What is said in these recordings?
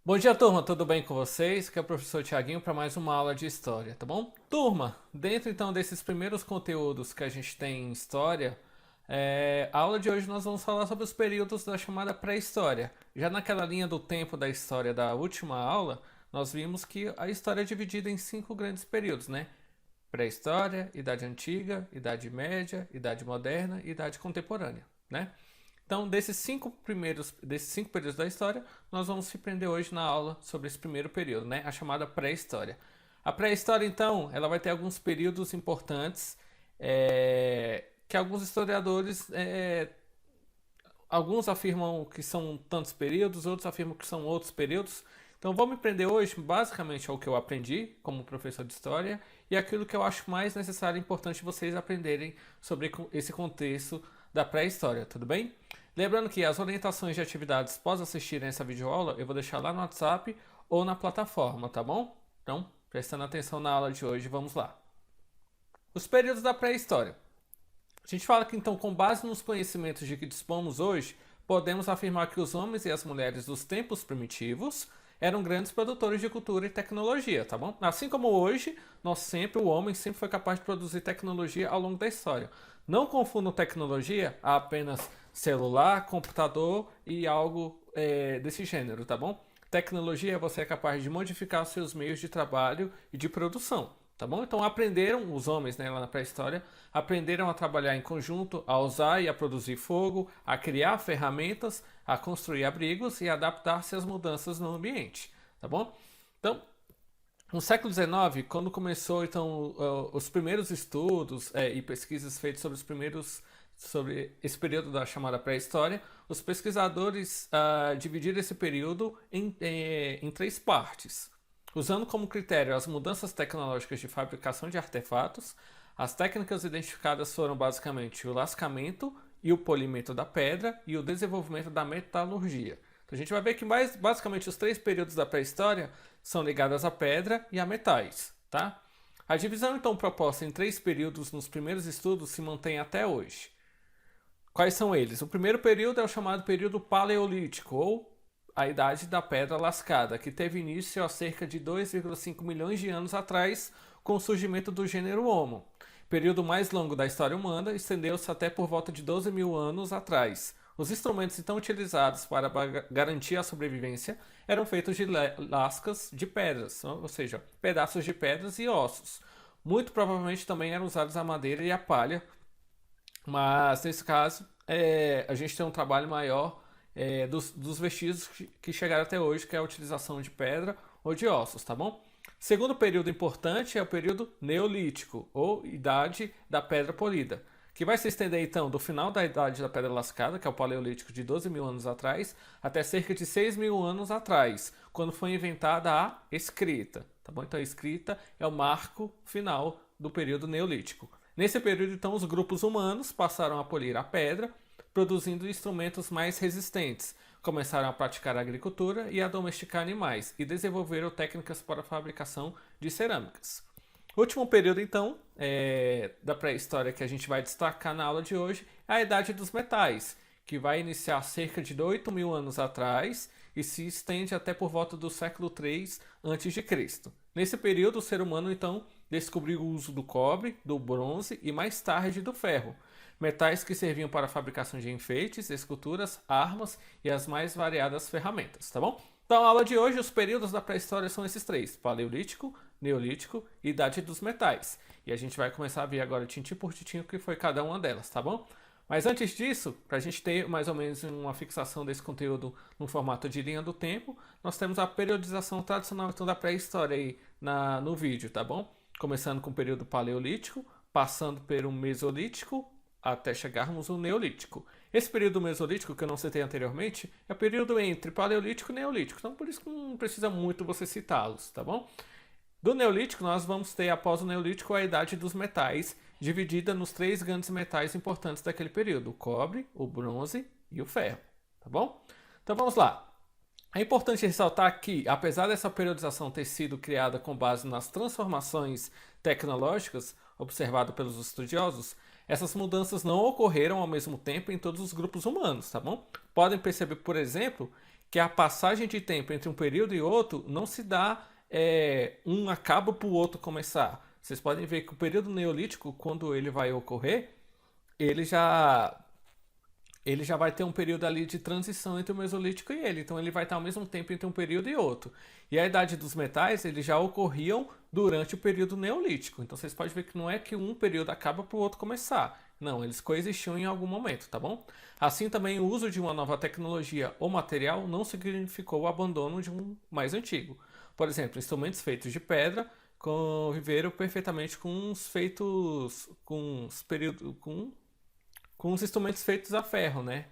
Bom dia, turma, tudo bem com vocês? Aqui é o professor Tiaguinho para mais uma aula de história, tá bom? Turma, dentro então desses primeiros conteúdos que a gente tem em história, a aula de hoje nós vamos falar sobre os períodos da chamada pré-história. Já naquela linha do tempo da história da última aula, nós vimos que a história é dividida em 5 grandes períodos, né? Pré-história, Idade Antiga, Idade Média, Idade Moderna e Idade Contemporânea, né? Então, desses cinco períodos da história, nós vamos se prender hoje na aula sobre esse primeiro período, né? A chamada pré-história. A pré-história, então, ela vai ter alguns períodos importantes que alguns historiadores, alguns afirmam que são tantos períodos, outros afirmam que são outros períodos. Então, vou me prender hoje basicamente ao que eu aprendi como professor de história e aquilo que eu acho mais necessário e importante vocês aprenderem sobre esse contexto da pré-história, tudo bem? Lembrando que as orientações de atividades após assistirem essa videoaula eu vou deixar lá no WhatsApp ou na plataforma, tá bom? Então, prestando atenção na aula de hoje, vamos lá. Os períodos da pré-história. A gente fala que então, com base nos conhecimentos de que dispomos hoje, podemos afirmar que os homens e as mulheres dos tempos primitivos eram grandes produtores de cultura e tecnologia, tá bom? Assim como hoje, o homem sempre foi capaz de produzir tecnologia ao longo da história. Não confundam tecnologia a apenas celular, computador e algo desse gênero, tá bom? Tecnologia é você é capaz de modificar os seus meios de trabalho e de produção, tá bom? Então aprenderam, os homens, né, lá na pré-história, aprenderam a trabalhar em conjunto, a usar e a produzir fogo, a criar ferramentas, a construir abrigos e a adaptar-se às mudanças no ambiente, tá bom? Então, no século XIX, quando começou então os primeiros estudos e pesquisas feitas sobre esse período da chamada pré-história, os pesquisadores dividiram esse período em três partes. Usando como critério as mudanças tecnológicas de fabricação de artefatos, as técnicas identificadas foram basicamente o lascamento e o polimento da pedra e o desenvolvimento da metalurgia. Então a gente vai ver que basicamente os três períodos da pré-história são ligados à pedra e a metais, tá? A divisão então proposta em três períodos nos primeiros estudos se mantém até hoje. Quais são eles? O primeiro período é o chamado período paleolítico, ou a Idade da Pedra Lascada, que teve início há cerca de 2,5 milhões de anos atrás, com o surgimento do gênero Homo. O período mais longo da história humana estendeu-se até por volta de 12 mil anos atrás. Os instrumentos então utilizados para garantir a sobrevivência eram feitos de lascas de pedras, ou seja, pedaços de pedras e ossos. Muito provavelmente também eram usados a madeira e a palha, mas nesse caso a gente tem um trabalho maior dos vestígios que chegaram até hoje, que é a utilização de pedra ou de ossos, tá bom? Segundo período importante é o período neolítico, ou Idade da Pedra Polida, que vai se estender então do final da Idade da Pedra Lascada, que é o Paleolítico de 12 mil anos atrás, até cerca de 6 mil anos atrás, quando foi inventada a escrita, tá bom? Então a escrita é o marco final do período neolítico. Nesse período, então, os grupos humanos passaram a polir a pedra, produzindo instrumentos mais resistentes, começaram a praticar a agricultura e a domesticar animais, e desenvolveram técnicas para a fabricação de cerâmicas. O último período, então, da pré-história que a gente vai destacar na aula de hoje é a Idade dos Metais, que vai iniciar cerca de 8 mil anos atrás e se estende até por volta do século III a.C. Nesse período, o ser humano, então, descobriu o uso do cobre, do bronze e mais tarde do ferro, metais que serviam para a fabricação de enfeites, esculturas, armas e as mais variadas ferramentas, tá bom? Então, a aula de hoje, os períodos da pré-história são esses três: Paleolítico, Neolítico e Idade dos Metais. E a gente vai começar a ver agora tintim por tintim o que foi cada uma delas, tá bom? Mas antes disso, para a gente ter mais ou menos uma fixação desse conteúdo no formato de linha do tempo, nós temos a periodização tradicional então, da pré-história aí no vídeo, tá bom? Começando com o período Paleolítico, passando pelo Mesolítico, até chegarmos no Neolítico. Esse período Mesolítico, que eu não citei anteriormente, é o período entre Paleolítico e Neolítico. Então, por isso que não precisa muito você citá-los, tá bom? Do Neolítico, nós vamos ter, após o Neolítico, a Idade dos Metais, dividida nos três grandes metais importantes daquele período: o cobre, o bronze e o ferro, tá bom? Então, vamos lá. É importante ressaltar que, apesar dessa periodização ter sido criada com base nas transformações tecnológicas observadas pelos estudiosos, essas mudanças não ocorreram ao mesmo tempo em todos os grupos humanos, tá bom? Podem perceber, por exemplo, que a passagem de tempo entre um período e outro não se dá um acaba para o outro começar. Vocês podem ver que o período neolítico, quando ele vai ocorrer, ele já ele já vai ter um período ali de transição entre o Mesolítico e ele. Então ele vai estar ao mesmo tempo entre um período e outro. E a idade dos metais, eles já ocorriam durante o período Neolítico. Então vocês podem ver que não é que um período acaba para o outro começar. Não, eles coexistiam em algum momento, tá bom? Assim também o uso de uma nova tecnologia ou material não significou o abandono de um mais antigo. Por exemplo, instrumentos feitos de pedra conviveram perfeitamente com os feitos com os instrumentos feitos a ferro, né?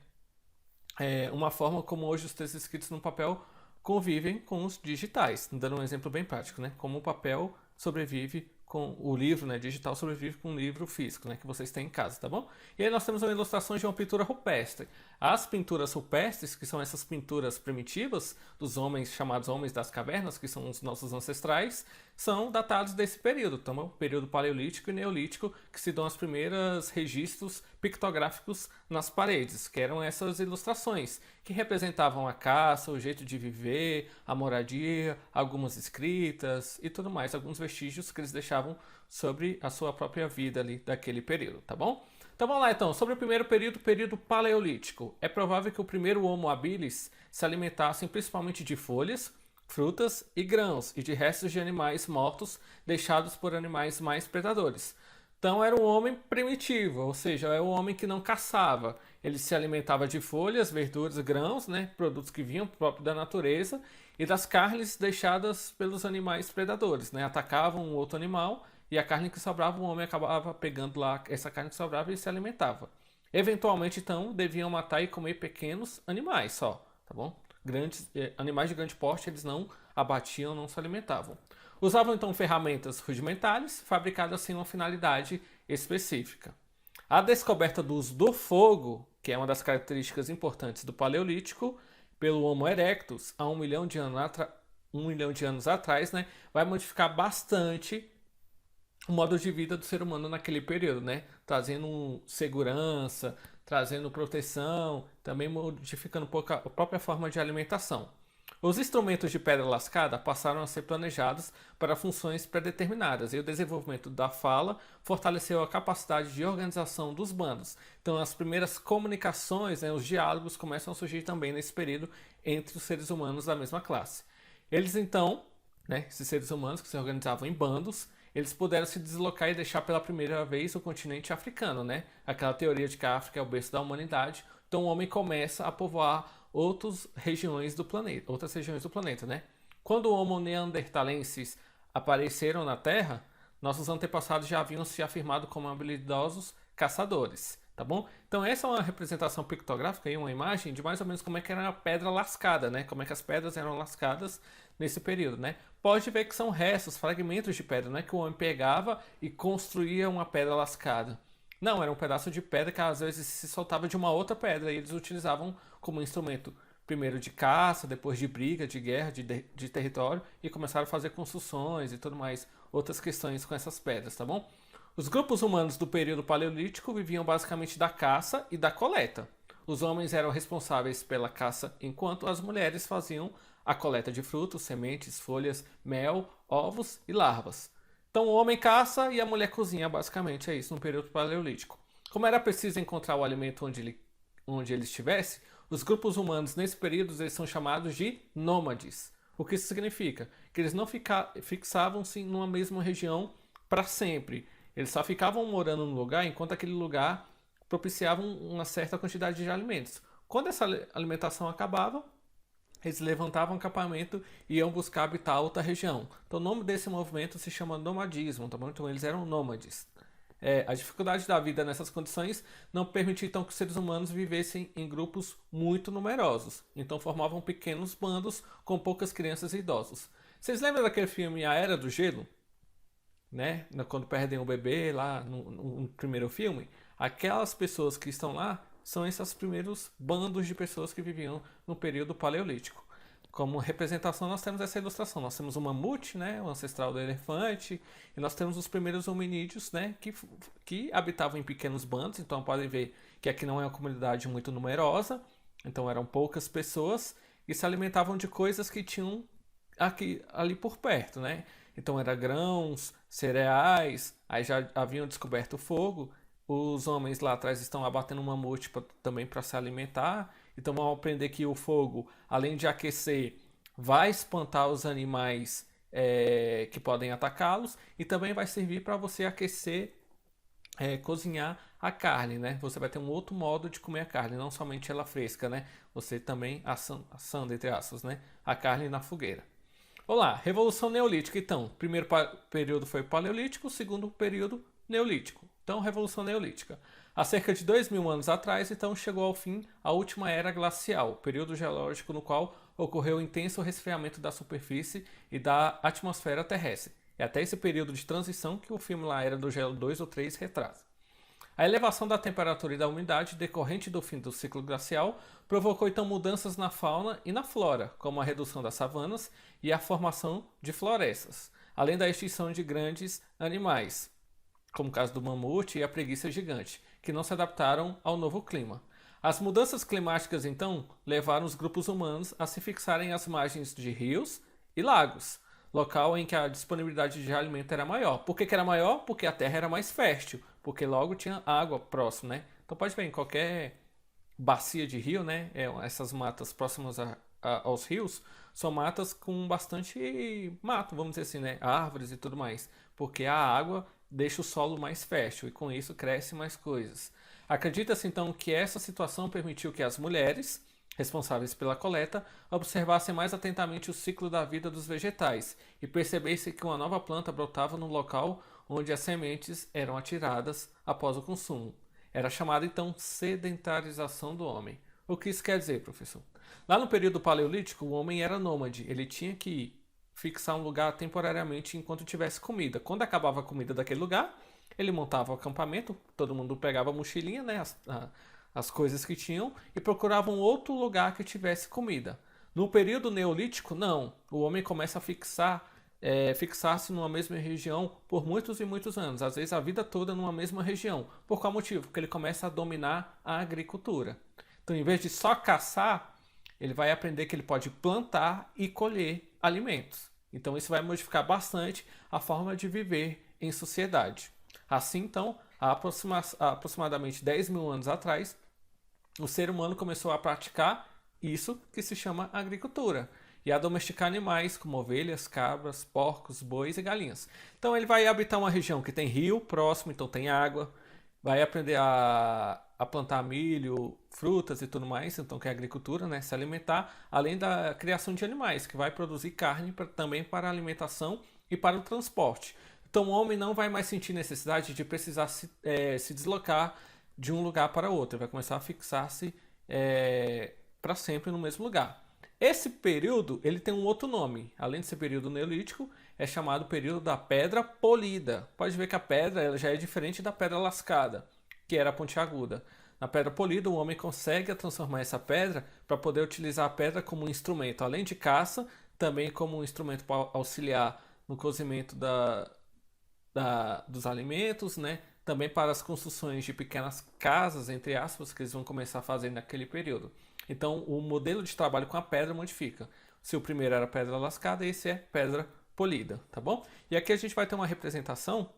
Uma forma como hoje os textos escritos no papel convivem com os digitais. Dando um exemplo bem prático, né? Como o papel sobrevive com o livro, né, digital sobrevive com o livro físico, né, que vocês têm em casa, tá bom? E aí nós temos uma ilustração de uma pintura rupestre. As pinturas rupestres, que são essas pinturas primitivas dos homens chamados homens das cavernas, que são os nossos ancestrais, são datados desse período, tá bom? Período paleolítico e neolítico, que se dão os primeiros registros pictográficos nas paredes, que eram essas ilustrações, que representavam a caça, o jeito de viver, a moradia, algumas escritas e tudo mais, alguns vestígios que eles deixavam sobre a sua própria vida ali daquele período, tá bom? Então vamos lá então, sobre o primeiro período, período paleolítico. É provável que o primeiro Homo habilis se alimentasse principalmente de folhas, frutas e grãos e de restos de animais mortos deixados por animais mais predadores. Então era um homem primitivo, ou seja, é um homem que não caçava. Ele se alimentava de folhas, verduras, grãos, né, produtos que vinham próprio da natureza e das carnes deixadas pelos animais predadores, né? Atacavam um outro animal e a carne que sobrava, o homem acabava pegando lá essa carne que sobrava e se alimentava. Eventualmente, então, deviam matar e comer pequenos animais só, tá bom? Animais de grande porte eles não abatiam, não se alimentavam. Usavam então ferramentas rudimentares, fabricadas sem uma finalidade específica. A descoberta do uso do fogo, que é uma das características importantes do Paleolítico, pelo Homo erectus, há 1 milhão de anos atrás, né, vai modificar bastante o modo de vida do ser humano naquele período, né? Trazendo segurança, trazendo proteção, também modificando um pouco a própria forma de alimentação. Os instrumentos de pedra lascada passaram a ser planejados para funções pré-determinadas e o desenvolvimento da fala fortaleceu a capacidade de organização dos bandos. Então, as primeiras comunicações, né, os diálogos começam a surgir também nesse período entre os seres humanos da mesma classe. Eles então, né, esses seres humanos que se organizavam em bandos, eles puderam se deslocar e deixar pela primeira vez o continente africano, né? Aquela teoria de que a África é o berço da humanidade. Então o homem começa a povoar outras regiões do planeta, né? Quando o Homo neanderthalensis apareceram na Terra, nossos antepassados já haviam se afirmado como habilidosos caçadores, tá bom? Então essa é uma representação pictográfica e uma imagem de mais ou menos como é que era a pedra lascada, né? Como é que as pedras eram lascadas nesse período, né? Pode ver que são restos, fragmentos de pedra, não é que o homem pegava e construía uma pedra lascada. Não, era um pedaço de pedra que às vezes se soltava de uma outra pedra e eles utilizavam como instrumento primeiro de caça, depois de briga, de guerra, de território e começaram a fazer construções e tudo mais, outras questões com essas pedras, tá bom? Os grupos humanos do período paleolítico viviam basicamente da caça e da coleta. Os homens eram responsáveis pela caça, enquanto as mulheres faziam a coleta de frutos, sementes, folhas, mel, ovos e larvas. Então o homem caça e a mulher cozinha, basicamente é isso no período paleolítico. Como era preciso encontrar o alimento onde ele estivesse, os grupos humanos nesse período eles são chamados de nômades. O que isso significa? Que eles não fixavam-se numa mesma região para sempre. Eles só ficavam morando no lugar enquanto aquele lugar propiciava uma certa quantidade de alimentos. Quando essa alimentação acabava, eles levantavam acampamento e iam buscar habitar outra região. Então o nome desse movimento se chama nomadismo, tá bom? Então eles eram nômades. A dificuldade da vida nessas condições não permitia então que os seres humanos vivessem em grupos muito numerosos. Então formavam pequenos bandos com poucas crianças e idosos. Vocês lembram daquele filme A Era do Gelo? Né? Quando perdem o bebê lá no primeiro filme? Aquelas pessoas que estão lá são esses primeiros bandos de pessoas que viviam no período paleolítico. Como representação, nós temos essa ilustração. Nós temos o mamute, né, o ancestral do elefante, e nós temos os primeiros hominídeos, né, que habitavam em pequenos bandos. Então, podem ver que aqui não é uma comunidade muito numerosa, então eram poucas pessoas e se alimentavam de coisas que tinham ali por perto, né? Então era grãos, cereais, aí já haviam descoberto o fogo. Os homens lá atrás estão abatendo um mamute também para se alimentar. Então vão aprender que o fogo, além de aquecer, vai espantar os animais que podem atacá-los e também vai servir para você aquecer, cozinhar a carne, né? Você vai ter um outro modo de comer a carne, não somente ela fresca, né? Você também assando entre aspas, né? A carne na fogueira. Olá, Revolução Neolítica. Então, primeiro período foi Paleolítico, segundo período Neolítico. Então, Revolução Neolítica. Há cerca de 2.000 anos atrás, então, chegou ao fim a última era glacial, período geológico no qual ocorreu intenso resfriamento da superfície e da atmosfera terrestre. É até esse período de transição que o filme lá Era do Gelo 2 ou 3 retrata. A elevação da temperatura e da umidade decorrente do fim do ciclo glacial provocou então mudanças na fauna e na flora, como a redução das savanas e a formação de florestas, além da extinção de grandes animais, como o caso do mamute e a preguiça gigante, que não se adaptaram ao novo clima. As mudanças climáticas então levaram os grupos humanos a se fixarem às margens de rios e lagos, local em que a disponibilidade de alimento era maior. Por que era maior? Porque a terra era mais fértil, porque logo tinha água próximo, né? Então pode ver, em qualquer bacia de rio, né? Essas matas próximas aos rios são matas com bastante mato, vamos dizer assim, né? Árvores e tudo mais, porque a água deixa o solo mais fértil e com isso cresce mais coisas. Acredita-se então que essa situação permitiu que as mulheres responsáveis pela coleta, observassem mais atentamente o ciclo da vida dos vegetais e percebessem que uma nova planta brotava no local onde as sementes eram atiradas após o consumo. Era chamada então sedentarização do homem. O que isso quer dizer, professor? Lá no período paleolítico, o homem era nômade, ele tinha que fixar um lugar temporariamente enquanto tivesse comida. Quando acabava a comida daquele lugar, ele montava o acampamento, todo mundo pegava a mochilinha, né, as coisas que tinham e procuravam outro lugar que tivesse comida. No período neolítico, não. O homem começa a fixar-se numa mesma região por muitos e muitos anos, às vezes a vida toda numa mesma região. Por qual motivo? Porque ele começa a dominar a agricultura. Então, em vez de só caçar, ele vai aprender que ele pode plantar e colher alimentos. Então, isso vai modificar bastante a forma de viver em sociedade. Assim, então, há aproximadamente 10.000 anos atrás, o ser humano começou a praticar isso que se chama agricultura e a domesticar animais como ovelhas, cabras, porcos, bois e galinhas. Então ele vai habitar uma região que tem rio próximo, então tem água, vai aprender a plantar milho, frutas e tudo mais, então que é agricultura, né, se alimentar, além da criação de animais, que vai produzir carne também para a alimentação e para o transporte. Então o homem não vai mais sentir necessidade de precisar se deslocar de um lugar para outro, ele vai começar a fixar-se para sempre no mesmo lugar. Esse período ele tem um outro nome, além de ser período neolítico, é chamado período da pedra polida. Pode ver que a pedra ela já é diferente da pedra lascada, que era pontiaguda. Na pedra polida, o homem consegue transformar essa pedra para poder utilizar a pedra como um instrumento, além de caça, também como um instrumento para auxiliar no cozimento dos alimentos, né? Também para as construções de pequenas casas, entre aspas, que eles vão começar a fazer naquele período. Então, o modelo de trabalho com a pedra modifica. Se o primeiro era pedra lascada, esse é pedra polida, tá bom? E aqui a gente vai ter uma representação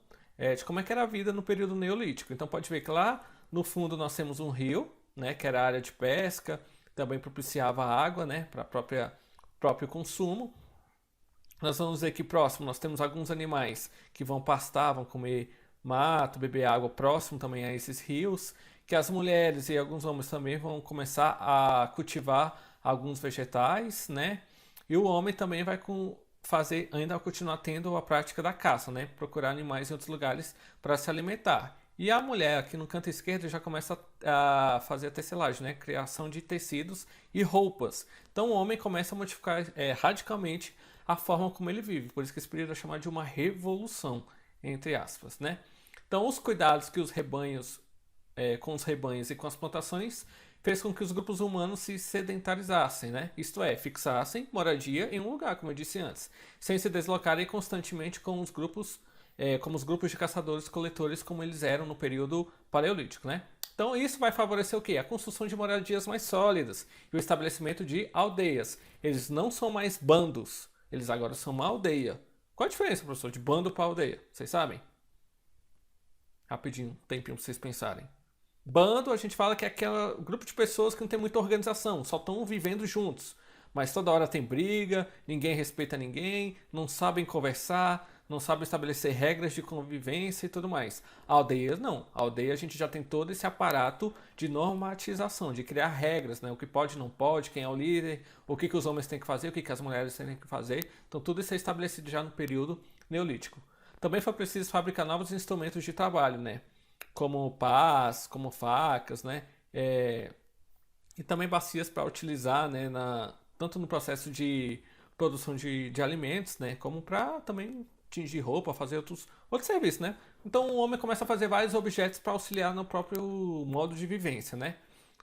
de como é que era a vida no período neolítico. Então, pode ver que lá no fundo nós temos um rio, né, que era a área de pesca, também propiciava água, né, para próprio consumo. Nós vamos ver que próximo nós temos alguns animais que vão pastar, vão comer mato, beber água próximo também a esses rios, que as mulheres e alguns homens também vão começar a cultivar alguns vegetais, né? E o homem também vai ainda continuar tendo a prática da caça, né? Procurar animais em outros lugares para se alimentar. E a mulher aqui no canto esquerdo já começa a fazer a tecelagem, né? Criação de tecidos e roupas. Então o homem começa a modificar radicalmente a forma como ele vive. Por isso que esse período é chamado de uma revolução, entre aspas, né? Então os cuidados que os rebanhos, com os rebanhos e com as plantações, fez com que os grupos humanos se sedentarizassem, né? Isto é, fixassem moradia em um lugar, como eu disse antes, sem se deslocarem constantemente como os grupos de caçadores-coletores como eles eram no período paleolítico, né? Então isso vai favorecer o quê? A construção de moradias mais sólidas e o estabelecimento de aldeias. Eles não são mais bandos, eles agora são uma aldeia. Qual a diferença, professor, de bando para aldeia? Vocês sabem? Rapidinho, um tempinho para vocês pensarem. Bando, a gente fala que é aquele grupo de pessoas que não tem muita organização, só estão vivendo juntos. Mas toda hora tem briga, ninguém respeita ninguém, não sabem conversar, não sabem estabelecer regras de convivência e tudo mais. A aldeia não. A aldeia a gente já tem todo esse aparato de normatização, de criar regras, né? O que pode e não pode, quem é o líder, o que os homens têm que fazer, o que as mulheres têm que fazer. Então tudo isso é estabelecido já no período neolítico. Também foi preciso fabricar novos instrumentos de trabalho, né? Como pás, como facas, né? E também bacias para utilizar, né? Tanto no processo de produção de alimentos, né? Como para também tingir roupa, fazer outros serviços, né? Então o homem começa a fazer vários objetos para auxiliar no próprio modo de vivência, né?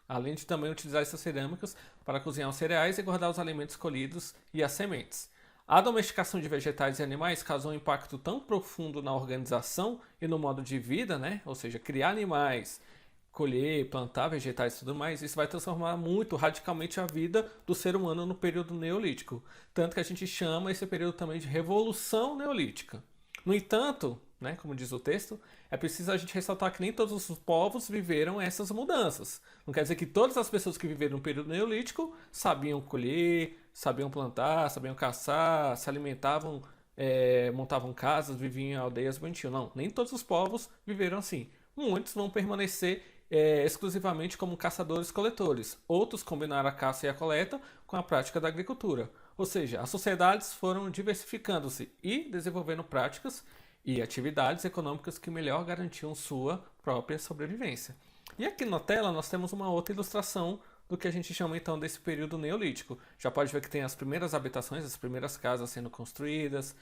Além de também utilizar essas cerâmicas para cozinhar os cereais e guardar os alimentos colhidos e as sementes. A domesticação de vegetais e animais causou um impacto tão profundo na organização e no modo de vida, né? Ou seja, criar animais, colher, plantar vegetais e tudo mais, isso vai transformar muito radicalmente a vida do ser humano no período neolítico. Tanto que a gente chama esse período também de Revolução Neolítica. No entanto, né, como diz o texto, é preciso a gente ressaltar que nem todos os povos viveram essas mudanças. Não quer dizer que todas as pessoas que viveram no período neolítico sabiam colher, sabiam plantar, sabiam caçar, se alimentavam, montavam casas, viviam em aldeias bonitinhas. Não, nem todos os povos viveram assim. Muitos vão permanecer exclusivamente como caçadores-coletores. Outros combinaram a caça e a coleta com a prática da agricultura. Ou seja, as sociedades foram diversificando-se e desenvolvendo práticas e atividades econômicas que melhor garantiam sua própria sobrevivência. E aqui na tela nós temos uma outra ilustração do que a gente chama então desse período neolítico. Já pode ver que tem as primeiras habitações, as primeiras casas sendo construídas,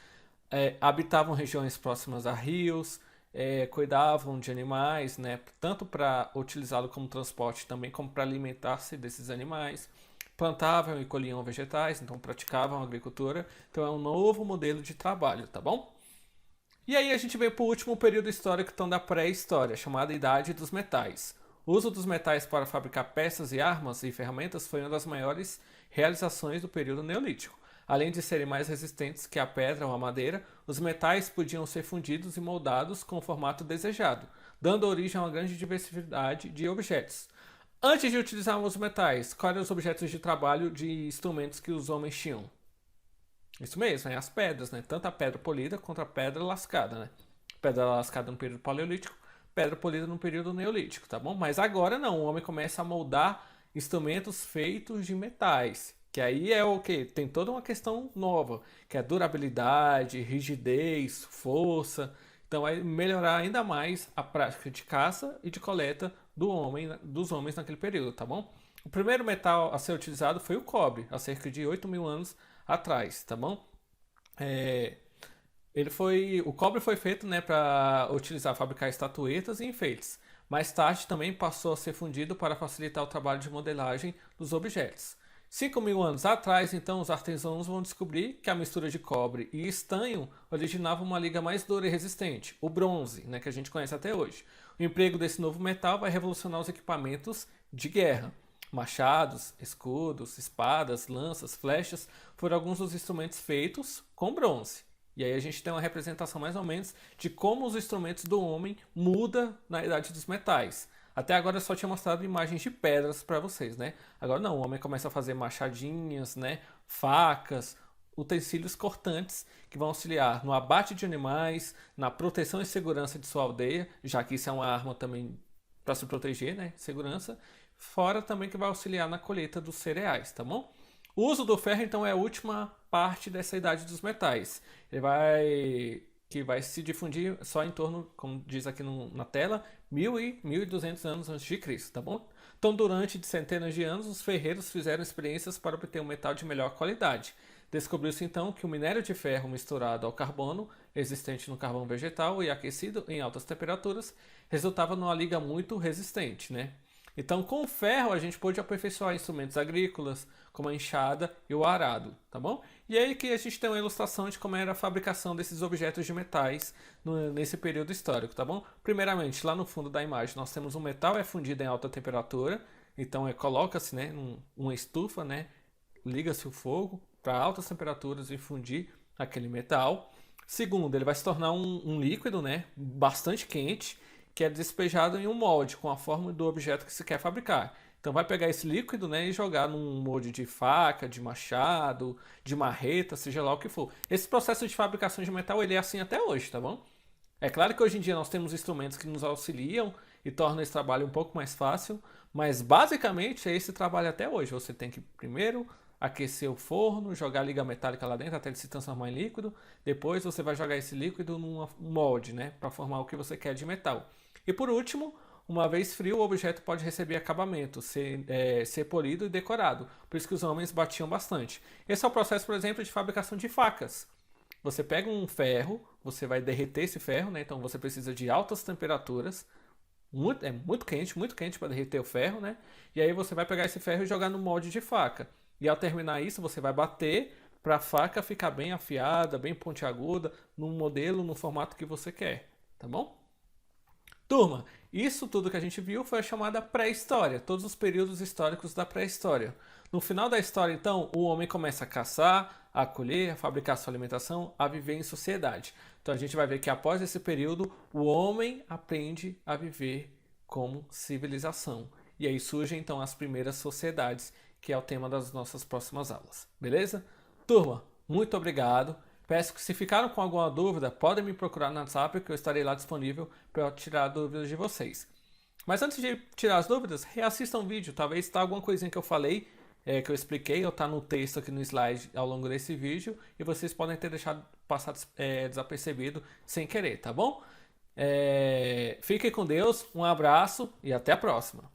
habitavam regiões próximas a rios, cuidavam de animais, né, tanto para utilizá-lo como transporte, também como para alimentar-se desses animais. Plantavam e colhiam vegetais, então praticavam agricultura. Então é um novo modelo de trabalho, tá bom? E aí a gente vem para o último período histórico então da pré-história, chamada Idade dos Metais. O uso dos metais para fabricar peças e armas e ferramentas foi uma das maiores realizações do período neolítico. Além de serem mais resistentes que a pedra ou a madeira, os metais podiam ser fundidos e moldados com o formato desejado, dando origem a uma grande diversidade de objetos. Antes de utilizar os metais, quais eram os objetos de trabalho de instrumentos que os homens tinham? Isso mesmo, as pedras, né? Tanto a pedra polida quanto a pedra lascada, né? Pedra lascada no período paleolítico, pedra polida no período neolítico, tá bom? Mas agora não, o homem começa a moldar instrumentos feitos de metais. Que aí é o que? Tem toda uma questão nova, que é durabilidade, rigidez, força. Então vai melhorar ainda mais a prática de caça e de coleta dos homens naquele período, tá bom? O primeiro metal a ser utilizado foi o cobre, há cerca de 8.000 anos atrás, tá bom? O cobre foi feito, né, para fabricar estatuetas e enfeites. Mais tarde também passou a ser fundido para facilitar o trabalho de modelagem dos objetos. 5.000 anos atrás, então, os artesãos vão descobrir que a mistura de cobre e estanho originava uma liga mais dura e resistente, o bronze, né, que a gente conhece até hoje. O emprego desse novo metal vai revolucionar os equipamentos de guerra. Machados, escudos, espadas, lanças, flechas foram alguns dos instrumentos feitos com bronze. E aí a gente tem uma representação mais ou menos de como os instrumentos do homem mudam na Idade dos Metais. Até agora eu só tinha mostrado imagens de pedras para vocês, né? Agora não, o homem começa a fazer machadinhas, né? Facas, utensílios cortantes que vão auxiliar no abate de animais, na proteção e segurança de sua aldeia, já que isso é uma arma também para se proteger, né? Segurança. Fora também que vai auxiliar na colheita dos cereais, tá bom? O uso do ferro, então, é a última parte dessa Idade dos Metais. Que vai se difundir só em torno, como diz aqui na tela, 1.000 e 1.200 anos antes de Cristo, tá bom? Então, durante centenas de anos, os ferreiros fizeram experiências para obter um metal de melhor qualidade. Descobriu-se então que o minério de ferro misturado ao carbono, existente no carvão vegetal e aquecido em altas temperaturas, resultava numa liga muito resistente, né? Então, com o ferro, a gente pôde aperfeiçoar instrumentos agrícolas, como a enxada e o arado, tá bom? E aí que a gente tem uma ilustração de como era a fabricação desses objetos de metais nesse período histórico, tá bom? Primeiramente, lá no fundo da imagem, nós temos um metal fundido em alta temperatura, então coloca-se, né, uma estufa, né, liga-se o fogo para altas temperaturas e fundir aquele metal. Segundo, ele vai se tornar um líquido, né, bastante quente, que é despejado em um molde com a forma do objeto que se quer fabricar. Então vai pegar esse líquido, né, e jogar num molde de faca, de machado, de marreta, seja lá o que for. Esse processo de fabricação de metal ele é assim até hoje, tá bom? É claro que hoje em dia nós temos instrumentos que nos auxiliam e tornam esse trabalho um pouco mais fácil, mas basicamente é esse trabalho até hoje. Você tem que primeiro aquecer o forno, jogar a liga metálica lá dentro até ele se transformar em líquido. Depois você vai jogar esse líquido num molde, né, para formar o que você quer de metal. E por último, uma vez frio, o objeto pode receber acabamento, ser polido e decorado. Por isso que os homens batiam bastante. Esse é o processo, por exemplo, de fabricação de facas. Você pega um ferro, você vai derreter esse ferro, né? Então você precisa de altas temperaturas. É muito quente para derreter o ferro, né? E aí você vai pegar esse ferro e jogar no molde de faca. E ao terminar isso, você vai bater para a faca ficar bem afiada, bem pontiaguda, num modelo, no formato que você quer, tá bom? Turma, isso tudo que a gente viu foi a chamada pré-história, todos os períodos históricos da pré-história. No final da história, então, o homem começa a caçar, a colher, a fabricar sua alimentação, a viver em sociedade. Então a gente vai ver que após esse período, o homem aprende a viver como civilização. E aí surgem então as primeiras sociedades, que é o tema das nossas próximas aulas. Beleza? Turma, muito obrigado. Peço que se ficaram com alguma dúvida, podem me procurar no WhatsApp que eu estarei lá disponível para tirar dúvidas de vocês. Mas antes de tirar as dúvidas, reassistam o vídeo, talvez está alguma coisinha que eu falei, que eu expliquei, ou está no texto aqui no slide ao longo desse vídeo, e vocês podem ter deixado passar desapercebido sem querer, tá bom? Fiquem com Deus, um abraço e até a próxima!